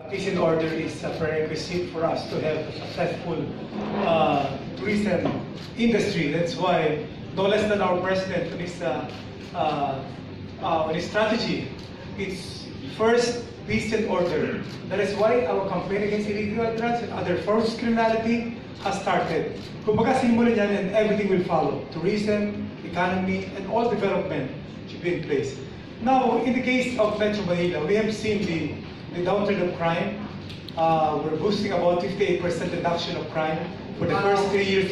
peace and order is a prerequisite for us to have a successful tourism industry. That's why, no less than our president, on his strategy, it's first peace and order. That is why our campaign against illegal drugs and other forms of criminality has started. Kumbaga, simulan yan and everything will follow. Tourism, economy, and all development should be in place. Now, in the case of Metro Manila, we have seen the downturn of crime. We're boosting about 58% reduction of crime for the first 3 years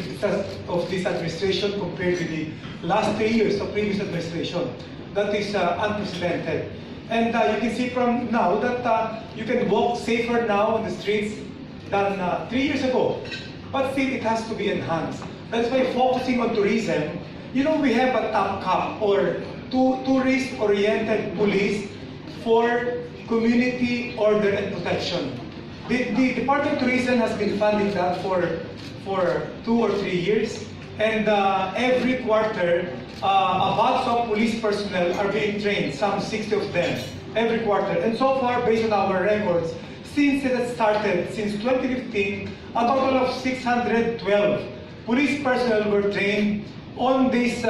of this administration compared with the last 3 years of previous administration. That is unprecedented. And you can see from now that you can walk safer now on the streets than 3 years ago. But still, it has to be enhanced. That's why focusing on tourism, you know, we have a top cap or tourist-oriented police for community order and protection. The Department of Tourism has been funding that for 2 or 3 years, and every quarter, a batch of police personnel are being trained, some 60 of them, every quarter. And so far, based on our records, since it has started, since 2015, a total of 612 police personnel were trained on this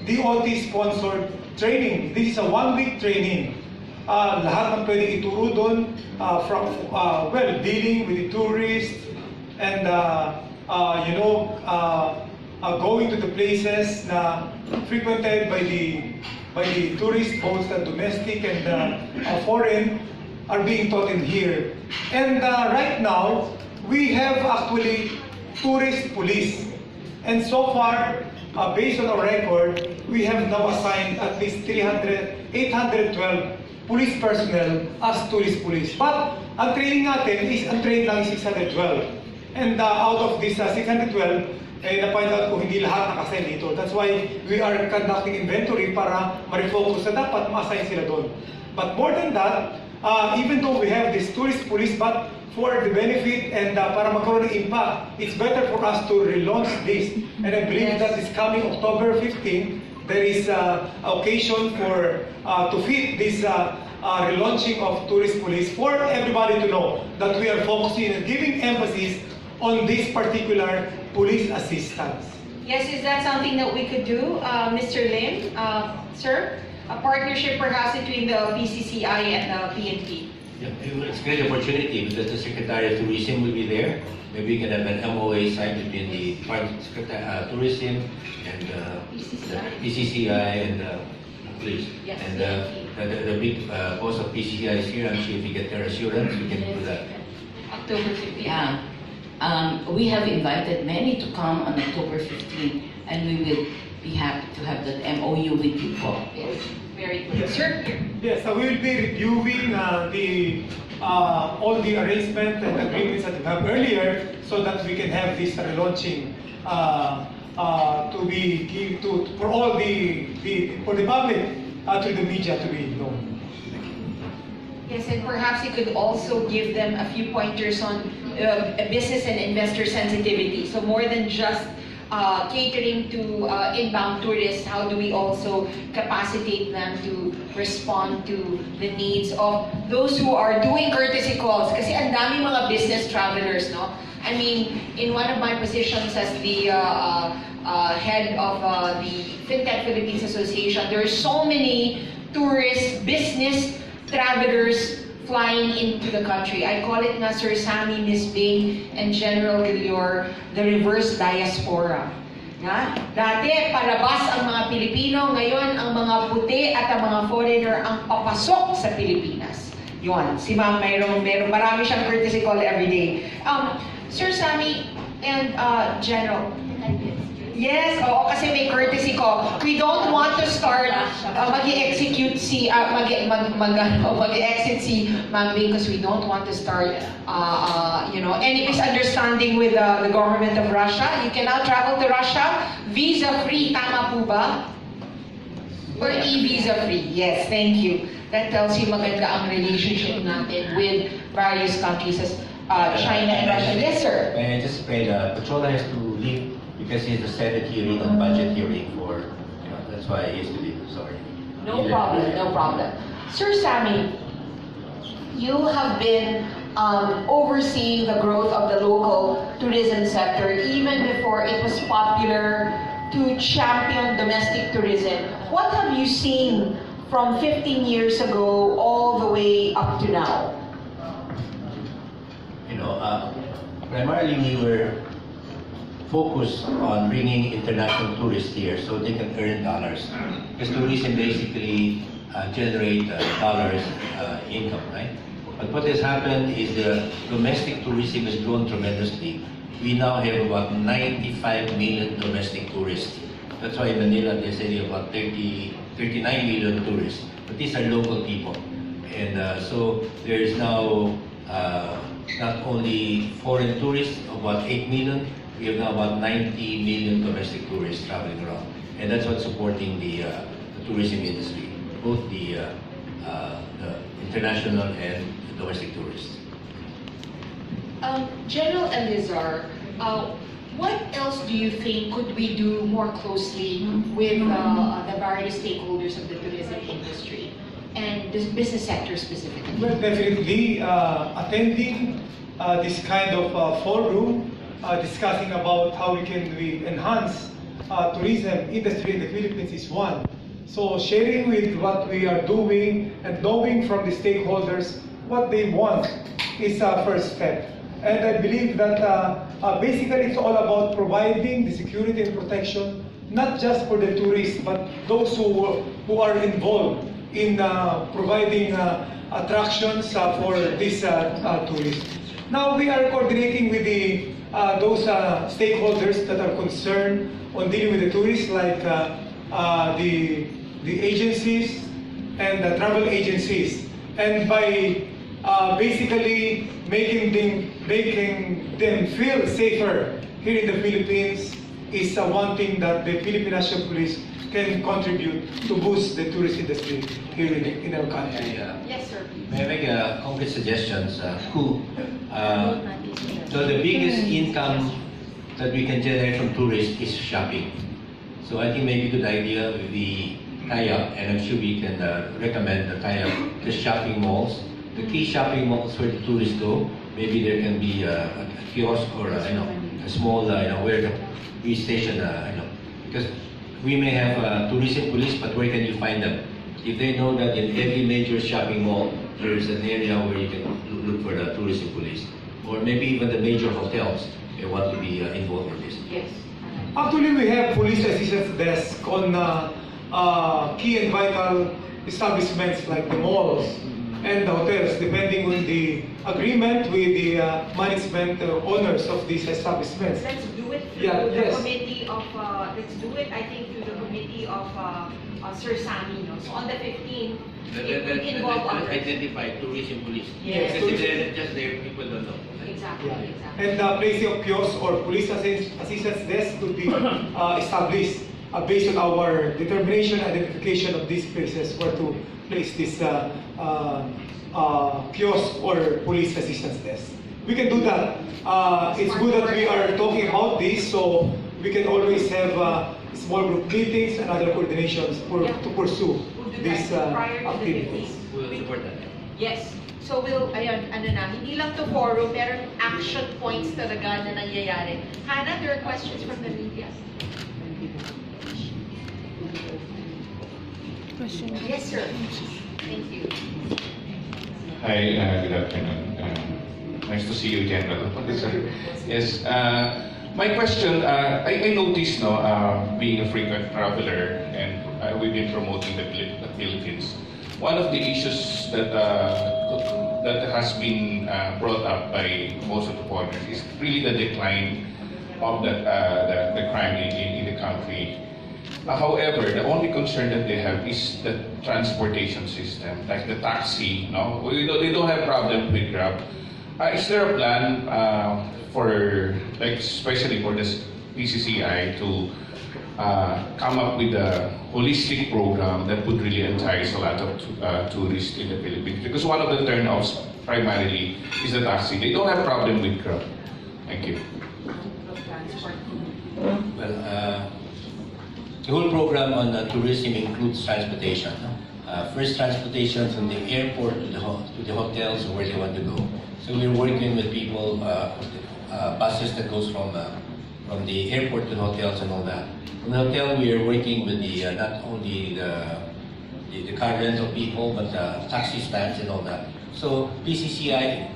DOT-sponsored training. This is a one-week training. Lahat ng pwedeng ituro doon, from dealing with the tourists and going to the places na frequented by the tourist, both domestic and foreign, are being taught in here. And right now, we have actually tourist police. And so far, based on our record, we have now assigned at least 812 police personnel as tourist police. But ang training natin is, ang training lang is 612. And out of this 612, na-find out ko hindi lahat nakasign dito. That's why we are conducting inventory para ma-refocus na dapat ma-assign sila doon. But more than that, even though we have this tourist police, but for the benefit and para magkaroon ng impact, it's better for us to relaunch this. And I believe that this coming October 15, there is occasion for to fit this relaunching of tourist police for everybody to know that we are focusing and giving emphasis on this particular police assistance. Yes, is that something that we could do, Mr. Lim, sir? A partnership perhaps between the PCCI and the PNP? Yeah, it's a great opportunity because the Secretary of Tourism will be there. Maybe we can have an MOA signed between the Department of Tourism and the PCCI and the police. Yes. And the big boss of PCCI is here. I'm sure if we get their assurance, we can do that. October 15th. Yeah. We have invited many to come on October 15, and we will be happy to have that MOU with you all. Yes, very good. Sir? Yes, we will be reviewing all the arrangements and agreements that we have earlier so that we can have this relaunching to be given for all for the public, to the media to be known. Yes, and perhaps you could also give them a few pointers on business and investor sensitivity. So more than just catering to inbound tourists, how do we also capacitate them to respond to the needs of those who are doing courtesy calls? Kasi ang dami mga business travelers, no? I mean, in one of my positions as the head of the FinTech Philippines Association, there are so many tourists, business travelers flying into the country. I call it nga, Sir Sammy, Miss Bing, and General Guillermo, the reverse diaspora. Nga? Dati, palabas ang mga Pilipino, ngayon ang mga puti at ang mga foreigner ang papasok sa Pilipinas. Yun, si Ma'am, mayroong marami siyang courtesy call every day. Sir Sammy and General, yes, oo, kasi may courtesy ko. We don't want to start mag-execute si mag-exit si Ma'am Bing because we don't want to start any misunderstanding with the government of Russia. You can now travel to Russia visa-free, tama po ba? Or e-visa-free? Yes, thank you. That tells you maganda ang relationship natin with various countries as China and Russia. Yes, sir. I anticipate Pachola has to leave because he has a Senate hearing on budget hearing for, that's why he has to leave. Sorry. No problem, no problem. Sir Sammy, you have been overseeing the growth of the local tourism sector even before it was popular to champion domestic tourism. What have you seen from 15 years ago all the way up to now? You know, primarily we were focused on bringing international tourists here so they can earn dollars. Because tourism basically generate dollars income, right? But what has happened is the domestic tourism has grown tremendously. We now have about 95 million domestic tourists. That's why in Manila they say about 39 million tourists. But these are local people. And so there is now not only foreign tourists, about 8 million, we have now about 90 million domestic tourists traveling around. And that's what's supporting the tourism industry, both the international and the domestic tourists. General Eleazar, what else do you think could we do more closely with the various stakeholders of the tourism industry and the business sector specifically? Well, definitely attending this kind of forum, discussing about how we can enhance tourism industry in the Philippines is one. So sharing with what we are doing and knowing from the stakeholders what they want is our first step. And I believe that basically it's all about providing the security and protection, not just for the tourists, but those who are involved in providing attractions for these tourists. Now we are coordinating with those stakeholders that are concerned on dealing with the tourists, like the agencies and the travel agencies, and by basically making them feel safer here in the Philippines is one thing that the Philippine National Police can contribute to boost the tourist industry here in our country. Yes, sir. May I make concrete suggestions? So the biggest income that we can generate from tourists is shopping. So I think maybe a good idea with the tie-up, and I'm sure we can recommend the tie-up, the shopping malls, the key shopping malls where the tourists go. Maybe there can be a kiosk or a small where we station because we may have a tourism police, but where can you find them? If they know that in every major shopping mall there is an area where you can look for the tourism police, or maybe even the major hotels, they want to be involved in this. Yes. Actually, we have police assistance desk on key and vital establishments like the malls and the hotels, depending on the agreement with the management owners of these establishments. Let's do it through the committee of, let's do it, I think, through the committee of Sir Sammy. No? So on the 15th, it would involve others. Identify tourism police. Yes. Because if they're just there, people don't know. Exactly, exactly. And the placing of kiosks or police assistance desk could be established based on our determination and identification of these places where to place this kiosk or police assistance desk. We can do that. It's good that we are talking about this, so we can always have small group meetings and other coordinations to pursue these activities. We'll support that. Yes. So we'll, ayun, hindi lang to forum, pero action points talaga na nangyayari. Hannah, there are questions from the media. Yes, sir. Thank you. Hi, good afternoon. Nice to see you, General. Yes, my question, I noticed, being a frequent traveler, and we've been promoting the Philippines. One of the issues that has been brought up by most of the foreigners is really the decline of the crime in the country. However, the only concern that they have is the transportation system, like the taxi. No, they don't have problem with Grab. Is there a plan for, like, especially for the PCCI to come up with a holistic program that would really entice a lot of tourists in the Philippines? Because one of the turnoffs primarily is the taxi. They don't have problem with Grab. Thank you. Well, the whole program on tourism includes transportation. first transportation from the airport to the hotels or where they want to go. So we're working with people, buses that goes from the airport to the hotels and all that. From the hotel, we are working with the not only the car rental people, but the taxi stands and all that. So PCCI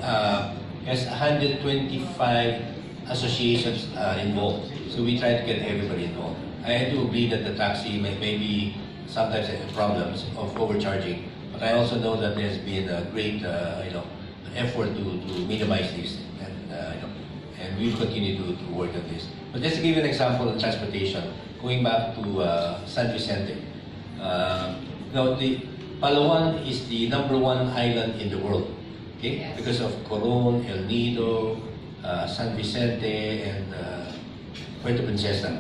has 125 associations involved. So we try to get everybody involved. I do agree that the taxi may be sometimes have problems of overcharging, but I also know that there's been a great effort to minimize this, and we'll continue to work on this. But just to give you an example of transportation, going back to San Vicente, the Palawan is the #1 island in the world, okay? Yes. Because of Coron, El Nido, San Vicente, and Puerto Princesa.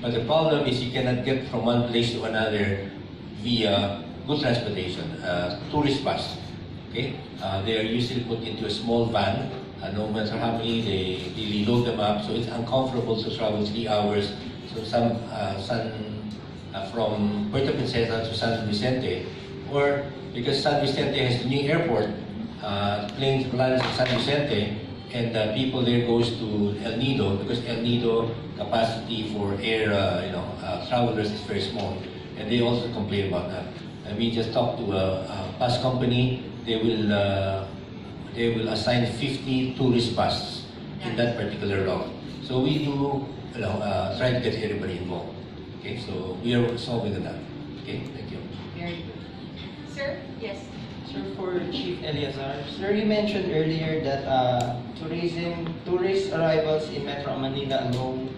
But the problem is you cannot get from one place to another via good transportation, tourist bus. Okay, they are usually put into a small van. No matter how many, they load them up, so it's uncomfortable to travel 3 hours. So from Puerto Princesa to San Vicente, or because San Vicente has the new airport, planes lands at San Vicente, and people there goes to El Nido because El Nido capacity for air travelers is very small, and they also complain about that. And we just talked to a bus company. They will assign 50 tourist buses in that particular route. So we do try to get everybody involved. Okay, so we are solving that. Okay, thank you. Very good. Sir, yes. Sir, for Chief Eleazar, sir, you mentioned earlier that tourist arrivals in Metro Manila alone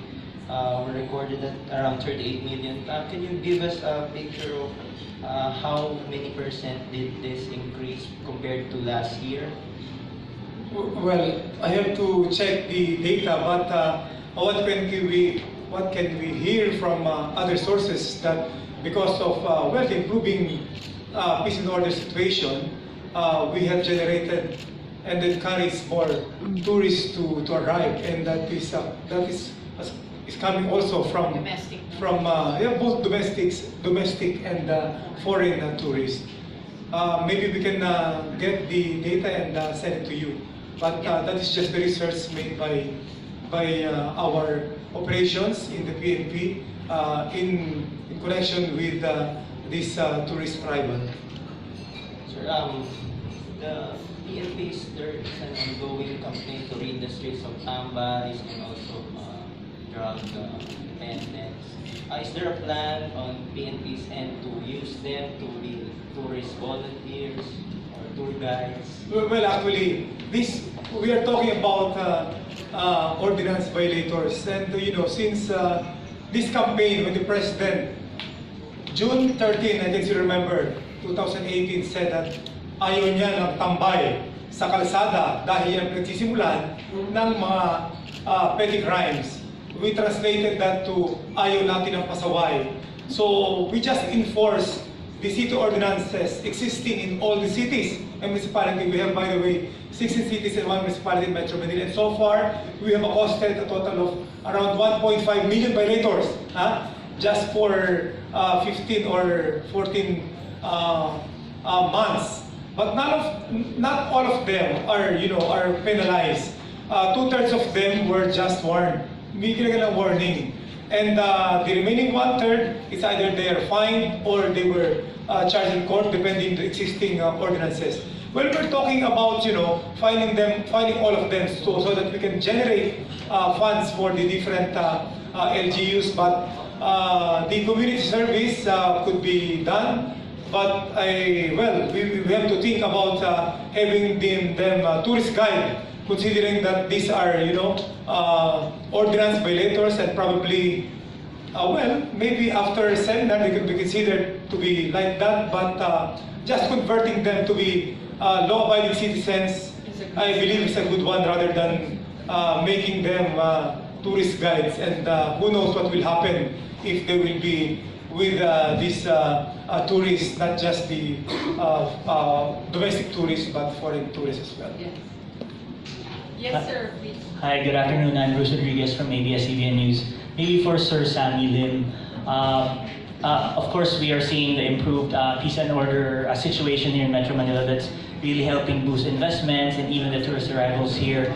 were recorded at around 38 million. Can you give us a picture of how many percent did this increase compared to last year? Well, I have to check the data, but what can we hear from other sources that because of improving peace and order situation, we have generated and encouraged more tourists to arrive, and that is coming also from Domestic. Both domestic and foreign tourists. Maybe we can get the data and send it to you. But that is just the research made by our operations in the PNP in connection with this tourist arrival. Sir, the PNPs, there is an ongoing campaign to rid the streets of tambas and also drug dependence. Is there a plan on PNP's end to use them to be tourist volunteers or tour guides? Well, actually, we are talking about ordinance violators, and since this campaign with the president, June 13, I think you remember, 2018, said that ayaw niya ng tambay sa kalsada dahil yan nagsisimulan ng mga petty crimes. We translated that to ayaw natin ng pasaway. So we just enforce the city ordinances existing in all the cities and municipalities. We have, by the way, 16 cities and 1 municipality in Metro Manila. And so far, we have accosted a total of around 1.5 million violators, just for 15 or 14 months. But not all of them are penalized. 2/3 of them were just warned. May kailangan ng warning. And the remaining 1/3 is either they are fined or they were charged in court, depending on the existing ordinances. Well, we're talking about finding all of them so that we can generate funds for the different LGUs. But the community service could be done. But we have to think about having them tourist guide, considering that these are ordinance violators, and probably maybe after seminar they could be considered to be like that. But just converting them to be law-abiding citizens, I believe is a good one, rather than making them tourist guides. And who knows what will happen if they will be with these tourists, not just the domestic tourists, but foreign tourists as well. Yes. Yes, sir, please. Hi, good afternoon. I'm Bruce Rodriguez from ABS-CBN News. Maybe for Sir Sammy Lim. Of course, we are seeing the improved peace and order situation here in Metro Manila that's really helping boost investments and even the tourist arrivals here.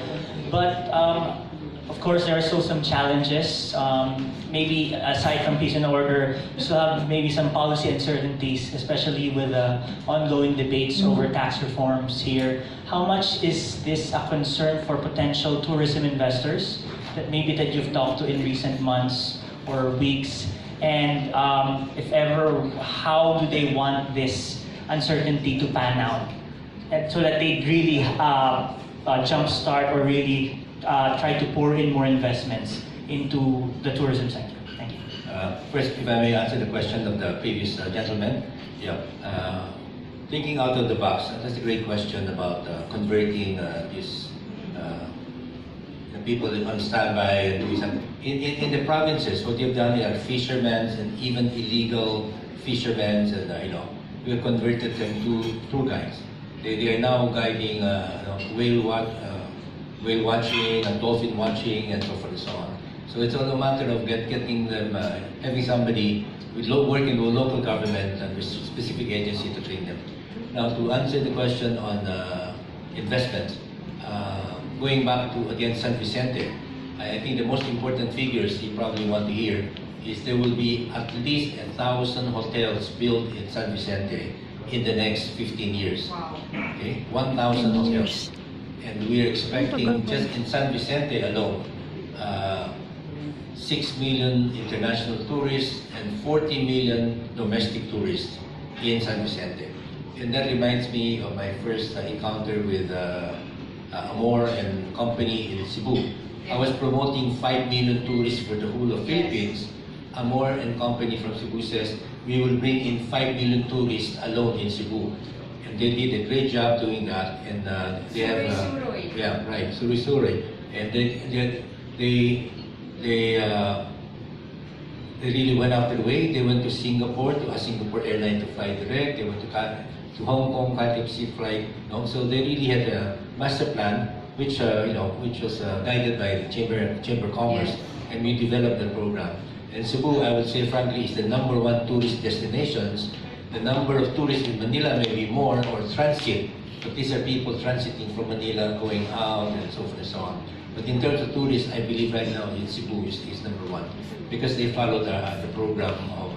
But of course, there are still some challenges. Maybe aside from peace and order, we still have maybe some policy uncertainties, especially with ongoing debates over tax reforms here. How much is this a concern for potential tourism investors that you've talked to in recent months or weeks? And if ever, how do they want this uncertainty to pan out? And so that they really jumpstart or really try to pour in more investments into the tourism sector. Thank you. First, if I may answer the question of the previous gentleman. Yeah. Thinking out of the box, that's a great question about converting these the people on standby and doing something. In the provinces, what they've done are fishermen and even illegal fishermen, and we have converted them to tour guides. They are now guiding whale watching and dolphin watching and so forth and so on. So it's all a matter of getting them, having somebody working with local government and with specific agency to train them. Now, to answer the question on investment, going back to again San Vicente, I think the most important figures you probably want to hear is there will be at least 1,000 hotels built in San Vicente in the next 15 years. Wow. Okay, 1,000 hotels. And we are expecting just in San Vicente alone, 6 million international tourists and 40 million domestic tourists in San Vicente. And that reminds me of my first encounter with Amor and company in Cebu. I was promoting 5 million tourists for the whole of Philippines. Amor and company from Cebu says, we will bring in 5 million tourists alone in Cebu. And they did a great job doing that. And they have, yeah, right, Suruy. And they really went out their way. They went to Singapore, to a Singapore airline to fly direct. They went to Hong Kong, Cathay Sea flight. So they really had a master plan, which was guided by the Chamber of Commerce, and we developed the program. And Cebu, I would say frankly, is the #1 tourist destinations. The number of tourists in Manila may be more or transit, but these are people transiting from Manila, going out, and so forth and so on. But in terms of tourists, I believe right now in Cebu is #1 because they follow the program of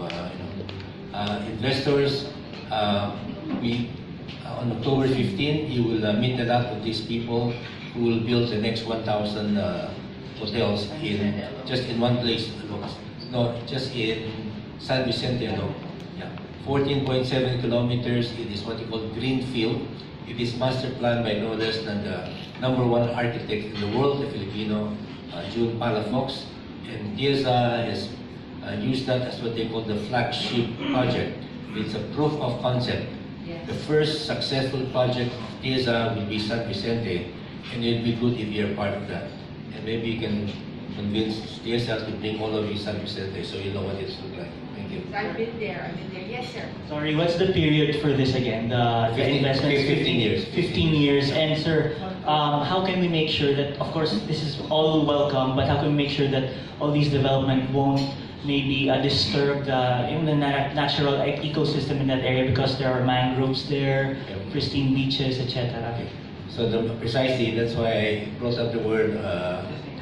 investors. On October 15, you will meet a lot of these people who will build the next 1,000 hotels just in one place alone. No, just in San Vicente alone. Yeah, 14.7 kilometers. It is what you call greenfield. It is master planned by no less than the #1 architect in the world, the Filipino, June Palafox. And TIEZA has used that as what they call the flagship project. It's a proof of concept. The first successful project of TIEZA will be San Vicente, and it will be good if you're part of that. And maybe you can convince TIEZA to bring all of you San Vicente so you know what it's look like. Thank you. I've been there. Yes, sir. Sorry, what's the period for this again? The 15 investment? 15 years. 15 years. And sir, how can we make sure that, of course, this is all welcome, but how can we make sure that all these development won't maybe disturb the natural ecosystem in that area because there are mangroves there, pristine beaches, etc. So precisely, that's why I brought up the word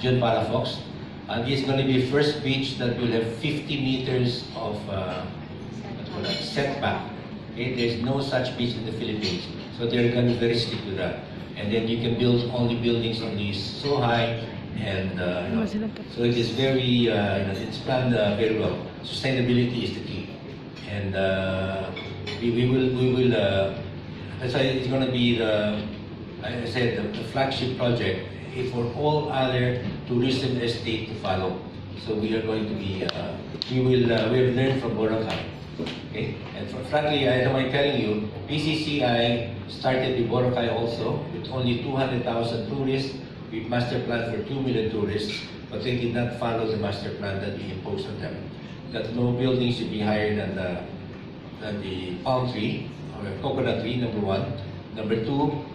June Palafox. It's going to be the first beach that will have 50 meters of setback. Okay? There's no such beach in the Philippines. So they're going to be very strict with that. And then you can build only buildings only so high, and so it is very, it's planned very well. Sustainability is the key. And we will that's why it's going to be like I said, the flagship project for all other tourism estate to follow. So we are going to be, we have learned from Boracay. Okay? And frankly, I don't mind telling you, PCCI started with Boracay also with only 200,000 tourists. We master planned for 2 million tourists, but they did not follow the master plan that we imposed on them. That no building should be higher than the palm tree or coconut tree, #1. #2,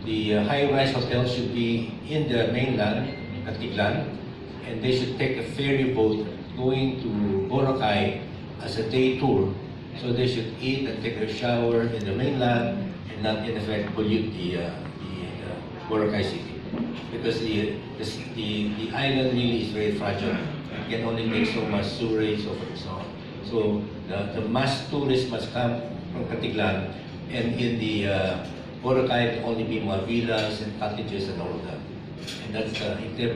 the high-rise hotels should be in the mainland at Tiglan, and they should take a ferry boat going to Boracay as a day tour. So they should eat and take a shower in the mainland and not in effect pollute the Boracay city. Because the island really is very fragile. It can only take so much sewerage, so forth and so on. So the mass tourists must come from Katiglan, and in the Boracay it only be more villas and cottages and all of that. And that's if they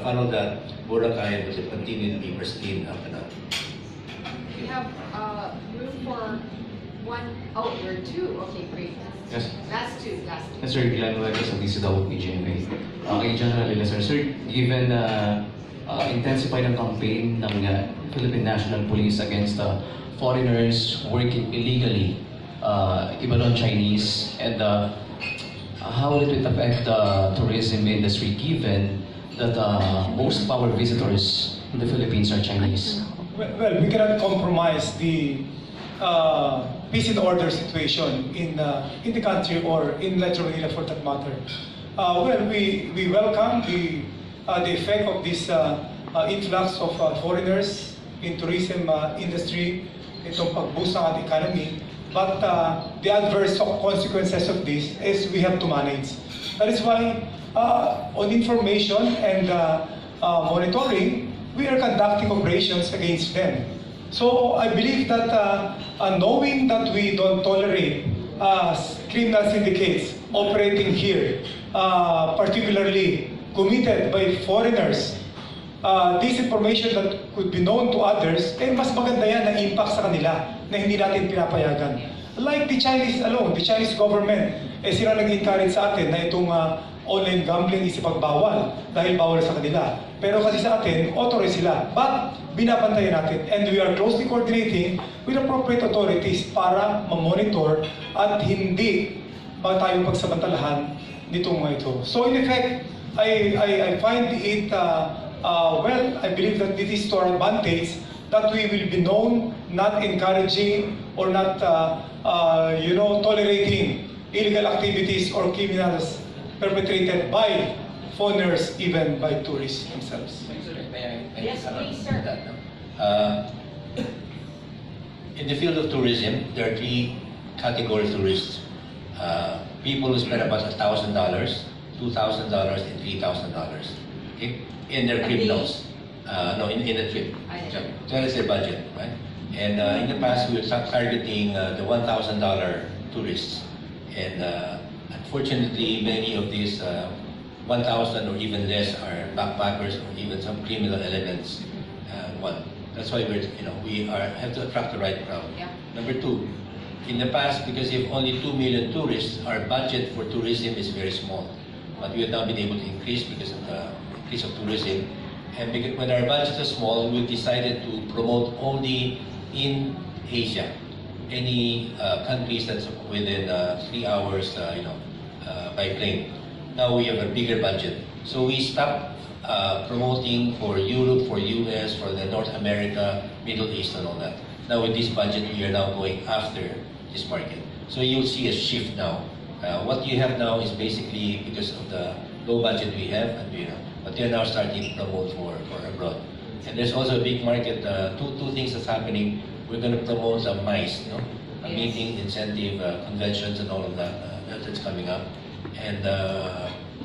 follow that, Boracay will continue to be pristine up and up. We have room for one. Oh, there are two. Okay, great. Yes. Last two. Yes, sir, Guillermo Eleazar and PCCI. Kay General Eleazar, sir, given intensified ang campaign ng Philippine National Police against foreigners working illegally, iba doon Chinese, and how will it affect the tourism industry given that most of our visitors in the Philippines are Chinese? Well, we cannot compromise the peace and order situation in the country or in Metro Manila for that matter. Well, we welcome the effect of this influx of foreigners in tourism industry, itong pag-boost ng ating economy. But the adverse consequences of this is we have to manage. That is why on information and monitoring, we are conducting operations against them. So I believe that knowing that we don't tolerate criminal syndicates operating here, particularly committed by foreigners, this information that could be known to others, mas maganda yan na impact sa kanila na hindi natin pinapayagan. Like the Chinese alone, the Chinese government, sila nag-encourage sa atin na itong online gambling is ipagbawal dahil bawal sa kanila. Pero kasi sa atin, authorized sila. But binabantayan natin, and we are closely coordinating with appropriate authorities para ma-monitor at hindi pa tayo pagsamantalahan nitong ito. So in effect, I find it well, I believe that this is to our advantage that we will be known not encouraging or not tolerating illegal activities or criminals perpetrated by foreigners, even by tourists themselves. Yes, please, sir. In the field of tourism, there are three categories of tourists. People who spend about $1,000, $2,000, and $3,000, okay, in their criminals. No, in a trip. So that is their budget, right? And in the past, we were targeting the $1,000 tourists. And unfortunately, many of these 1,000 or even less are backpackers or even some criminal elements. That's why we have to attract the right crowd. Yeah. Number two, in the past, because if only 2 million tourists, our budget for tourism is very small. But we have now been able to increase because of the increase of tourism. And because when our budget is small, we decided to promote only in Asia. Any countries that's within 3 hours, by plane. Now we have a bigger budget, so we stopped promoting for Europe, for US, for the North America, Middle East, and all that. Now with this budget, we are now going after this market. So you'll see a shift now. What you have now is basically because of the low budget we have, but they're now starting to promote for abroad. And there's also a big market. Two things that's happening. We're going to promote the MICE, a meeting, incentive, conventions, and all of that. That's coming up. And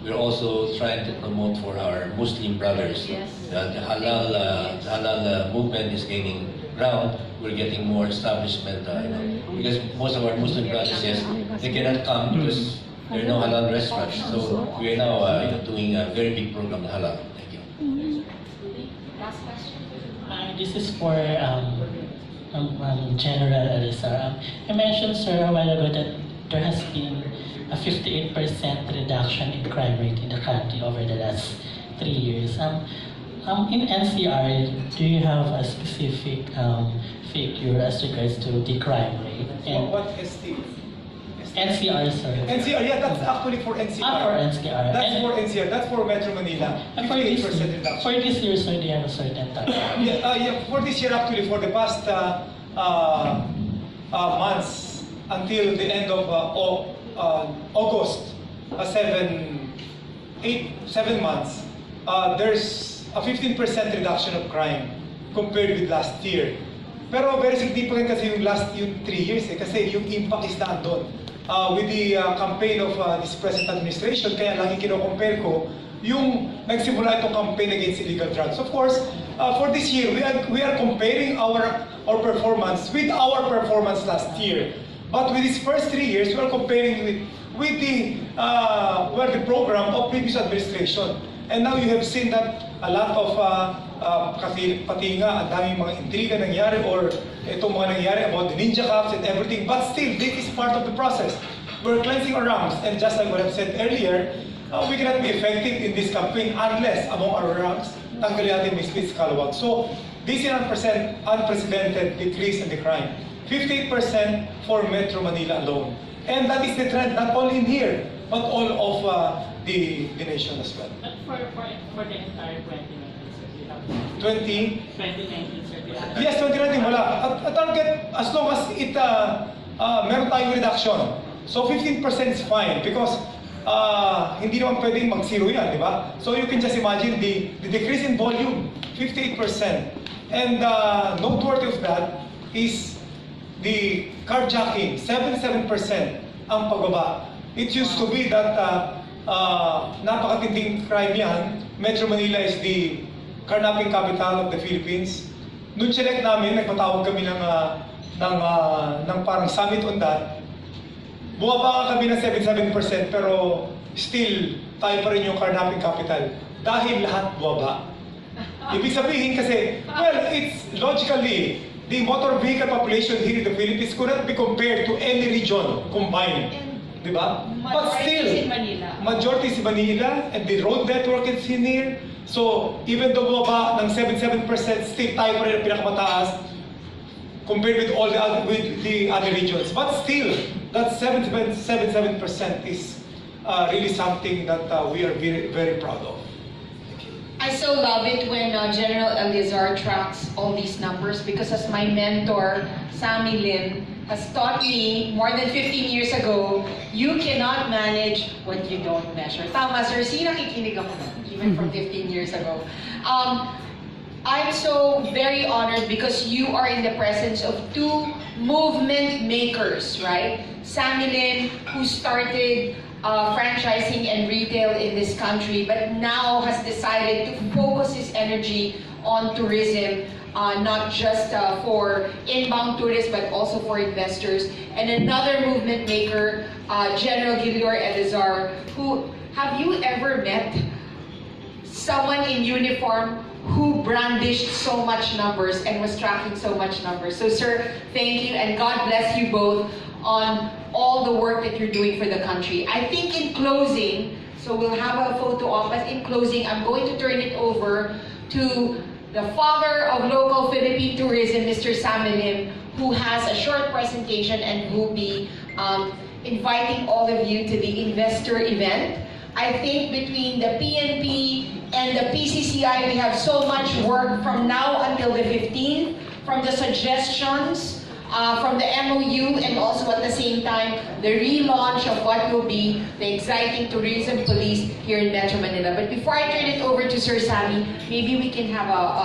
we're also trying to promote for our Muslim brothers. Yes. The halal movement is gaining ground. We're getting more establishment, because most of our Muslim brothers, yes, they cannot come because there are no halal restaurants. So we are now doing a very big program on halal. Thank you. Last question. This is for General Eleazar. You mentioned, sir, a while ago that there has been a 58% reduction in crime rate in the country over the last 3 years. In NCR, do you have a specific figure as regards to the crime rate? And What ST? NCR, sir. NCR, yeah, that's actually for NCR. For NCR. That's for NCR, that's for Metro Manila. And 58% reduction. for this year, sir, do you have a certain target? Yeah, for this year, actually, for the past months until the end of August, 7 months, there's a 15% reduction of crime compared with last year. Pero very significant kasi yung 3 years kasi yung impact is na andun. With the campaign of this present administration, kaya lagi kino-compare ko yung nagsimula itong campaign against illegal drugs. Of course, for this year, we are comparing our performance with our performance last year. But with these first 3 years, we are comparing with the program of previous administration. And now you have seen that a lot of kasi pati nga ang daming mga intriga nangyari or itong mga nangyari about the ninja cups and everything. But still, this is part of the process. We're cleansing our ranks, and just like what I've said earlier, we cannot be effective in this campaign unless among our ranks tanggalin natin misfits kalawag. So this is an unprecedented decrease in the crime. 58% for Metro Manila alone. And that is the trend not only in here, but all of the nation as well. For the entire 2019, sir, we have 2019, sir, we have yes, 2019 wala. At target, as long as it meron tayong reduction. So 15% is fine because hindi naman pwedeng mag-zero yan, di ba? So you can just imagine the decrease in volume, 58%. And noteworthy of that is the carjacking, 77% ang pagbaba. It used to be that napakatinding crime yan. Metro Manila is the carnapping capital of the Philippines. Noon select namin, nagpatawag kami ng parang summit on that. Bumaba kami ng 77% pero still tayo pa rin yung carnapping capital dahil lahat bumaba. Ibig sabihin kasi, well, it's logically, the motor vehicle population here in the Philippines could not be compared to any region combined. Diba? But still, majority is in Manila, and the road network is in here. So, even though bumaba ng 77%, still tayo pa rin ang pinakamataas compared with the other regions. But still, that 77% is really something that we are very, very proud of. I so love it when General Eleazar tracks all these numbers because as my mentor, Sammy Lim, has taught me more than 15 years ago, you cannot manage what you don't measure. Tama, sir. Nakikinig ako even from 15 years ago. I'm so very honored because you are in the presence of two movement makers, right? Sammy Lim, who started franchising and retail in this country, but now has decided to focus his energy on tourism, not just for inbound tourists, but also for investors. And another movement maker, General Guillermo Eleazar, who, have you ever met someone in uniform who brandished so much numbers and was tracking so much numbers? So sir, thank you, and God bless you both on all the work that you're doing for the country. I think in closing, so we'll have a photo op, but in closing, I'm going to turn it over to the father of local Philippine tourism, Mr. Sammy Lim, who has a short presentation and will be inviting all of you to the Investour event. I think between the PNP and the PCCI, we have so much work from now until the 15th, from the suggestions, from the MOU, and also at the same time, the relaunch of what will be the exciting tourism police here in Metro Manila. But before I turn it over to Sir Sammy, maybe we can have a